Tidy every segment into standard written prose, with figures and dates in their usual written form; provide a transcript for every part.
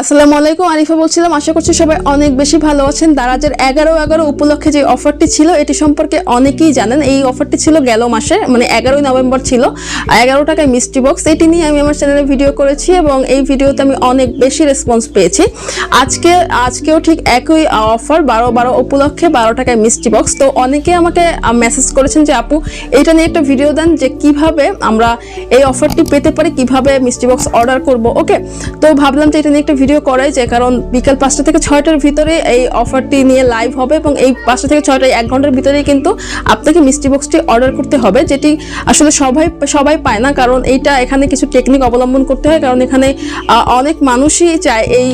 আসসালামু আলাইকুম, আরিফা বলছিলাম। আশা করছি সবাই অনেক বেশি ভালো আছেন। দারাজের 11/11 উপলক্ষে যে অফারটি ছিল এটি সম্পর্কে অনেকেই জানেন। এই অফারটি ছিল গেল মাসে, মানে 11 নভেম্বর ছিল। 11 টাকায় মিষ্টি বক্স, এটি নিয়ে আমি আমার চ্যানেলে ভিডিও করেছি এবং এই ভিডিওতে আমি অনেক বেশি রেসপন্স পেয়েছি। আজকেও ঠিক একই অফার, 12/12 উপলক্ষে 12 টাকায় মিষ্টি বক্স। তো অনেকে আমাকে মেসেজ করেছেন যে আপু এটা নিয়ে একটা ভিডিও দেন, যে কিভাবে আমরা এই অফারটি পেতে পারি, কিভাবে মিষ্টি বক্স অর্ডার করব। ওকে, তো ভাবলাম যে এটা নিয়ে একটা ভিডিও করাই যায়, কারণ বিকাল 5টা থেকে 6টার ভিতরে এই অফারটি নিয়ে লাইভ হবে এবং এই 5টা থেকে 6টা 1 ঘন্টার ভিতরেই কিন্তু আপনাকে মিষ্টি বক্সটি অর্ডার করতে হবে, যেটি আসলে সবাই পায় না। কারণ এখানে কিছু টেকনিক অবলম্বন করতে হয়, কারণ এখানে অনেক মানুষই চায় এই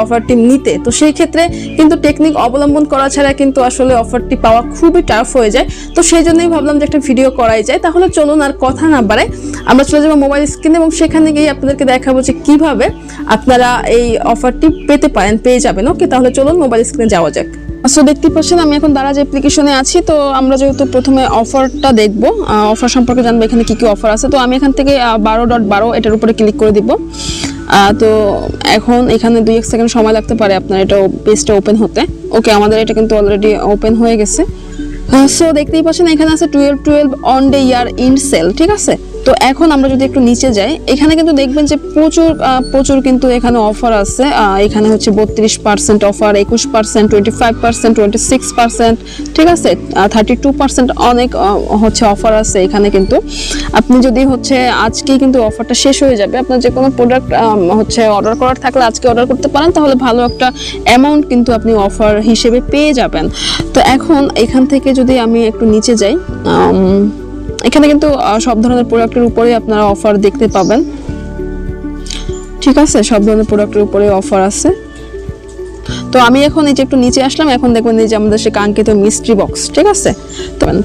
অফারটি নিতে। তো সেই ক্ষেত্রে কিন্তু টেকনিক অবলম্বন করা ছাড়া কিন্তু আসলে অফারটি পাওয়া খুবই টাফ হয়ে যায়। তো সেই জন্যই ভাবলাম যে একটা ভিডিও করাই যায়। তাহলে চলুন আর কথা না বাড়াই, আমরা চলে যাবো মোবাইল স্ক্রিনে এবং সেখানে গিয়ে আপনাদেরকে দেখাবো যে কিভাবে আপনারা এই অফারটি পেয়ে যাবেন। ওকে, তাহলে চলুন মোবাইল স্ক্রিনে যাওয়া যাক। সো দেখতে পাচ্ছেন আমি এখন দারাজ অ্যাপ্লিকেশনে আছি। তো আমরা যেহেতু প্রথমে অফারটা দেখবো, অফার সম্পর্কে জানবো এখানে কি কি অফার আছে। তো আমি এখান থেকে 12.12 এটার উপরে ক্লিক করে দিব। তো এখন এখানে 2-1 সেকেন্ড সময় লাগতে পারে আপনার এটা পেজটা ওপেন হতে। ওকে, আমাদের এটা কিন্তু অলরেডি ওপেন হয়ে গেছে। সো দেখতেই পাচ্ছেন এখানে আছে 12/12 on day year end sale, ঠিক আছে। তো এখন আমরা যদি একটু নিচে যাই, এখানে কিন্তু দেখবেন যে প্রচুর কিন্তু এখানে অফার আছে। এখানে হচ্ছে 32% অফার, 21%, 25%, 26%, ঠিক আছে, 32% অনেক অফার আছে এখানে। কিন্তু আপনি যদি আজকেই কিন্তু অফারটা শেষ হয়ে যাবে, আপনার যে কোনো প্রোডাক্ট অর্ডার করার থাকলে আজকে অর্ডার করতে পারেন, তাহলে ভালো একটা অ্যামাউন্ট কিন্তু আপনি অফার হিসেবে পেয়ে যাবেন। তো এখন এখান থেকে যদি আমি একটু নিচে যাই, এখানে কিন্তু সব ধরনের প্রোডাক্টের উপরে আপনারা অফার দেখতে পাবেন, ঠিক আছে। সব ধরনের প্রোডাক্টের উপরে অফার আছে। তো আমি এখন এই যে একটু নিচে আসলাম, এখন দেখবেন এই যে আমাদের সে কাঙ্ক্ষিত মিস্ট্রি বক্স, ঠিক আছে।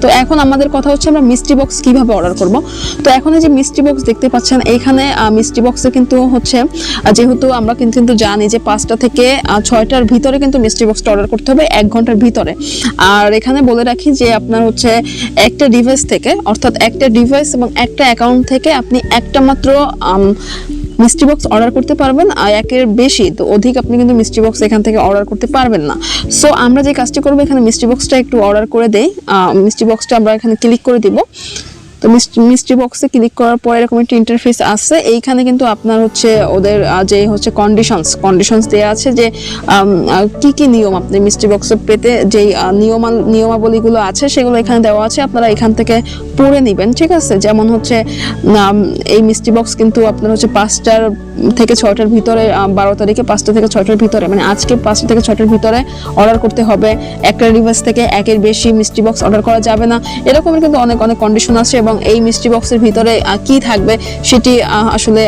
তো এখন আমাদের কথা হচ্ছে আমরা মিস্ট্রি বক্স কিভাবে অর্ডার করব। তো এখন এই যে মিস্ট্রি বক্স দেখতে পাচ্ছেন, এইখানে মিস্ট্রি বক্সে কিন্তু যেহেতু আমরা কিন্তু জানি যে 5টা থেকে 6টার ভিতরে কিন্তু মিস্ট্রি বক্সটা অর্ডার করতে হবে, 1 ঘন্টার ভিতরে। আর এখানে বলে রাখি যে আপনার একটা ডিভাইস থেকে, অর্থাৎ একটা ডিভাইস এবং একটা অ্যাকাউন্ট থেকে আপনি একটা মাত্র মিস্ট্রি বক্স অর্ডার করতে পারবেন, আর একের বেশি তো অধিক আপনি কিন্তু মিস্ট্রি বক্স এখান থেকে অর্ডার করতে পারবেন না। সো আমরা যে কাজটি করবো, এখানে মিস্ট্রি বক্সটা একটু অর্ডার করে দেই। মিস্ট্রি বক্সটা আমরা এখানে ক্লিক করে দিব। তো মিস্ট্রি বক্সে ক্লিক করার পর এরকম একটা ইন্টারফেস আসছে। এইখানে কিন্তু আপনার ওদের যে কন্ডিশনস দেওয়া আছে, যে কি কি নিয়ম আপনি মিস্ট্রি বক্সে পেতে, যেই নিয়মাবলীগুলো আছে সেগুলো এখানে দেওয়া আছে, আপনারা এখান থেকে পড়ে নেবেন, ঠিক আছে। যেমন এই মিস্ট্রি বক্স কিন্তু আপনার 5টা থেকে 6টার ভিতরে, 12 তারিখে 5টা থেকে 6টার ভিতরে, মানে আজকে 5টা থেকে 6টার ভিতরে অর্ডার করতে হবে। একটা ডিভাইস থেকে একের বেশি মিস্ট্রি বক্স অর্ডার করা যাবে না। এরকমের কিন্তু অনেক কন্ডিশন আছে এবং এই মিস্ট্রি বক্সের ভিতরে কি থাকবে সেটি আসলে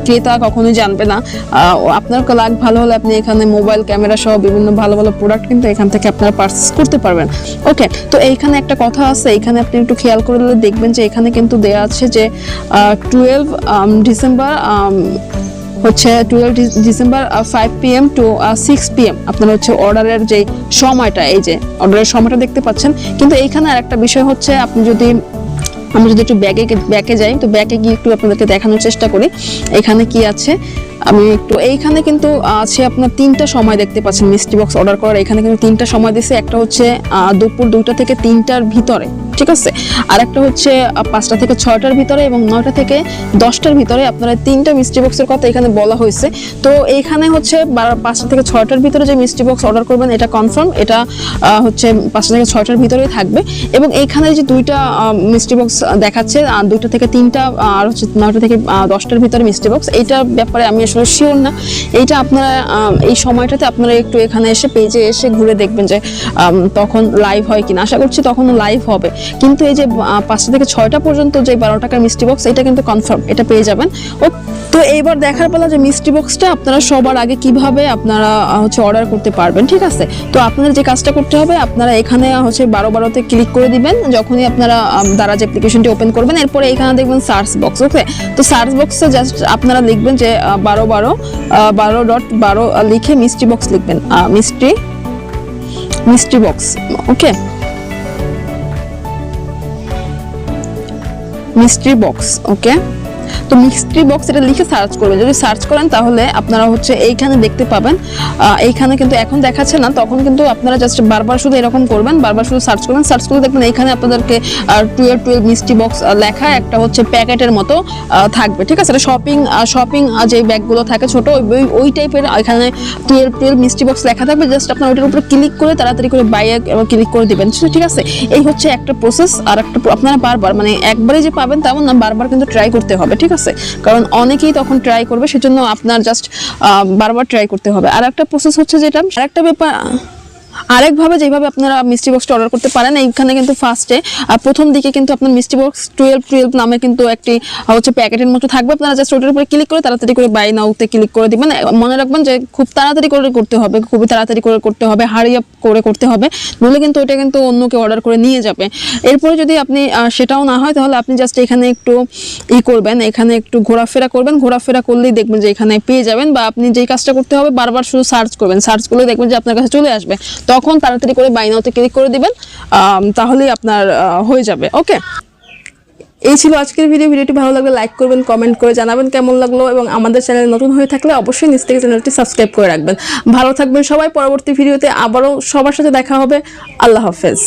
ক্রেতা কখনোই জানবে না। আপনার লাক ভালো হলে আপনি এখানে মোবাইল ক্যামেরা সহ বিভিন্ন ভালো ভালো প্রোডাক্ট কিন্তু এখান থেকে আপনারা পারচেজ করতে পারবেন। ওকে, তো এইখানে একটা কথা আছে, এখানে আপনি একটু খেয়াল করে দেখবেন যে এখানে কিন্তু দেয়া আছে যে 12 ডিসেম্বর 5 PM to 6 PM আপনার অর্ডারের যে সময়টা, এই যে অর্ডারের সময়টা দেখতে পাচ্ছেন। কিন্তু এইখানে আর একটা বিষয় আমরা যদি একটু ব্যাকে যাই, তো ব্যাকে গিয়ে একটু আপনাদেরকে দেখানোর চেষ্টা করি এখানে কি আছে। আমি একটু এইখানে কিন্তু আছে আপনার 3টা সময় দেখতে পাচ্ছেন মিস্ট্রি বক্স অর্ডার করার। এখানে কিন্তু 3টা সময় দিয়েছে, একটা দুপুর 2টা থেকে 3টার ভিতরে, ঠিক আছে। আর একটা 5টা থেকে 6টার ভিতরে এবং 9টা থেকে 10টার ভিতরে। আপনারা 3টা মিস্ট্রি বক্সের কথা এখানে বলা হয়েছে। তো এইখানে 5টা থেকে 6টার ভিতরে যে মিস্ট্রি বক্স অর্ডার করবেন এটা কনফার্ম, এটা 5টা থেকে 6টার ভিতরেই থাকবে। এবং এইখানে যে 2টা মিস্ট্রি বক্স দেখাচ্ছে, 2টা থেকে 3টা আর 9টা থেকে 10টার ভিতরে মিস্ট্রি বক্স, এইটার ব্যাপারে আমি আসলে শিওর না। এইটা আপনারা এই সময়টাতে আপনারা একটু এখানে এসে পেজে এসে ঘুরে দেখবেন যে তখন লাইভ হয় কিনা। আশা করছি তখনও লাইভ হবে। কিন্তু এই যে 5টা থেকে 6টা পর্যন্ত যে 12 টাকার মিস্ট্রি বক্স, এটা কিন্তু কনফার্ম, এটা পেয়ে যাবেন। তো এইবার দেখার পেলা যে মিস্ট্রি বক্সটা আপনারা সবার আগে কিভাবে আপনারা অর্ডার করতে পারবেন, ঠিক আছে। তো আপনাদের যে কাজটা করতে হবে, আপনারা এখানে 12/12-তে ক্লিক করে দিবেন যখনই আপনারা দারাজ অ্যাপ্লিকেশনটি ওপেন করবেন। এরপরে এখানে দেখবেন সার্চ বক্স। ওকে, তো সার্চ বক্সে জাস্ট আপনারা লিখবেন যে 12/12 লিখে মিস্ট্রি বক্স লিখবেন, মিস্ট্রি বক্স। ওকে, মিস্ট্রি বক্স। ওকে, তো মিস্ট্রি বক্স এটা লিখে সার্চ করবেন। যদি সার্চ করেন তাহলে আপনারা হচ্ছে এইখানে দেখতে পাবেন। এইখানে কিন্তু এখন দেখাচ্ছে না, তখন কিন্তু আপনারা জাস্ট বারবার শুধু এরকম করবেন, বারবার শুধু সার্চ করবেন। সার্চ করে দেখবেন এইখানে আপনাদেরকে 12 মিস্ট্রি বক্স লেখা একটা হচ্ছে প্যাকেটের মতো থাকবে, ঠিক আছে? শপিং যে ব্যাগগুলো থাকে ছোট, ওই টাইপের এখানে 12 মিস্ট্রি বক্স লেখা থাকবে। জাস্ট আপনার ওইটার উপরে ক্লিক করে তাড়াতাড়ি করে বাই ক্লিক করে দিবেন, ঠিক আছে? এই হচ্ছে একটা প্রসেস। আর একটা আপনারা বারবার, মানে একবারে যে পাবেন তেমন না, বারবার কিন্তু ট্রাই করতে হবে, ঠিক আছে? কারণ অনেকেই তখন ট্রাই করবে, সেজন্য আপনার জাস্ট বারবার ট্রাই করতে হবে। আর একটা প্রসেস হচ্ছে যেটা, আরেকটা ব্যাপার, আরেকভাবে যেভাবে আপনারা মিস্ট্রি বক্সটা অর্ডার করতে পারেন, এইখানে কিন্তু ফার্স্টে প্রথম দিকে কিন্তু আপনার মিস্ট্রি বক্স 12 নামে কিন্তু একটি হচ্ছে প্যাকেটের মতো থাকবে। আপনারা জাস্ট ওটার উপরে ক্লিক করে তাড়াতাড়ি করে বাই নাওতে ক্লিক করে দিবেন। মনে রাখবেন যে খুব তাড়াতাড়ি করে করতে হবে, খুবই তাড়াতাড়ি করে করতে হবে, হারি আপ করে করতে হবে, নইলে কিন্তু ওইটা কিন্তু অন্য কেউ অর্ডার করে নিয়ে যাবে। এরপরে যদি আপনি সেটাও না হয়, তাহলে আপনি জাস্ট এখানে একটু করবেন, এখানে একটু ঘোরাফেরা করবেন। ঘোরাফেরা করলেই দেখবেন যে এখানে পেয়ে যাবেন। বা আপনি যেই কাজটা করতে হবে, বারবার শুধু সার্চ করবেন, সার্চ করলে দেখবেন যে আপনার কাছে চলে আসবে। তখন তাড়াতাড়ি করে বাই নাওতে ক্লিক করে দিবেন, তাহলেই আপনার হয়ে যাবে। ওকে, এই ছিল আজকের ভিডিওটি ভালো লাগলে লাইক করবেন, কমেন্ট করে জানাবেন কেমন লাগলো, এবং আমাদের চ্যানেল নতুন হয়ে থাকলে অবশ্যই নিচ থেকে চ্যানেলটি সাবস্ক্রাইব করে রাখবেন। ভালো থাকবেন সবাই। পরবর্তী ভিডিওতে আবারও সবার সাথে দেখা হবে। আল্লাহ হাফেজ।